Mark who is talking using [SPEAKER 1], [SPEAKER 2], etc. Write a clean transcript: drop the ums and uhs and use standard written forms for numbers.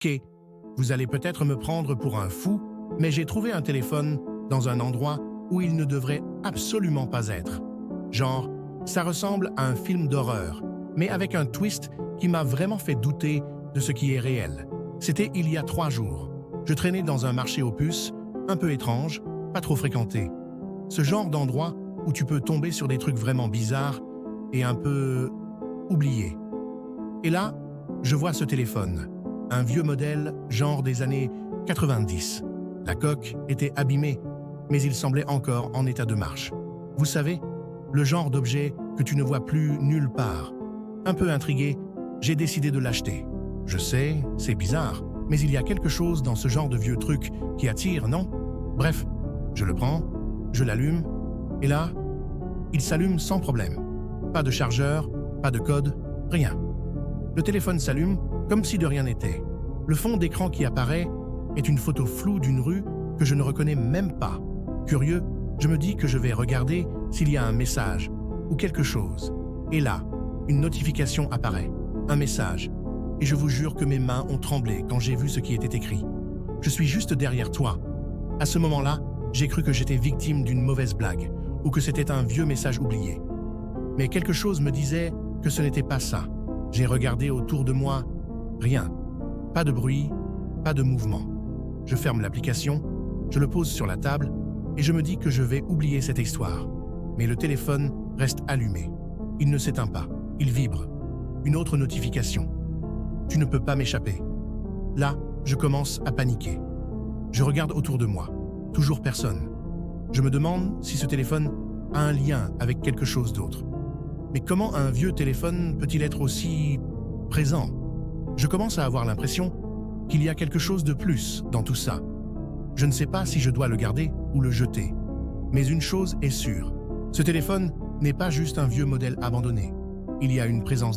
[SPEAKER 1] Ok, vous allez peut-être me prendre pour un fou, mais j'ai trouvé un téléphone dans un endroit où il ne devrait absolument pas être. Genre, ça ressemble à un film d'horreur, mais avec un twist qui m'a vraiment fait douter de ce qui est réel. C'était il y a 3 jours. Je traînais dans un marché aux puces, un peu étrange, pas trop fréquenté. Ce genre d'endroit où tu peux tomber sur des trucs vraiment bizarres et un peu oubliés. Et là, je vois ce téléphone, un vieux modèle genre des années 90. La coque était abîmée, mais il semblait encore en état de marche. Vous savez, le genre d'objet que tu ne vois plus nulle part. Un peu intrigué, j'ai décidé de l'acheter. Je sais, c'est bizarre, mais il y a quelque chose dans ce genre de vieux truc qui attire, non? Bref, je le prends, je l'allume, et là, il s'allume sans problème. Pas de chargeur, pas de code, rien. Le téléphone s'allume comme si de rien n'était. Le fond d'écran qui apparaît est une photo floue d'une rue que je ne reconnais même pas. Curieux, je me dis que je vais regarder s'il y a un message ou quelque chose. Et là, une notification apparaît, un message. Et je vous jure que mes mains ont tremblé quand j'ai vu ce qui était écrit. Je suis juste derrière toi. À ce moment-là, j'ai cru que j'étais victime d'une mauvaise blague ou que c'était un vieux message oublié. Mais quelque chose me disait que ce n'était pas ça. J'ai regardé autour de moi, rien. Pas de bruit, pas de mouvement. Je ferme l'application, je le pose sur la table et je me dis que je vais oublier cette histoire. Mais le téléphone reste allumé. Il ne s'éteint pas, il vibre. Une autre notification. Tu ne peux pas m'échapper. Là, je commence à paniquer. Je regarde autour de moi. Toujours personne. Je me demande si ce téléphone a un lien avec quelque chose d'autre. Mais comment un vieux téléphone peut-il être aussi présent? Je commence à avoir l'impression qu'il y a quelque chose de plus dans tout ça. Je ne sais pas si je dois le garder ou le jeter. Mais une chose est sûre, ce téléphone n'est pas juste un vieux modèle abandonné. Il y a une présence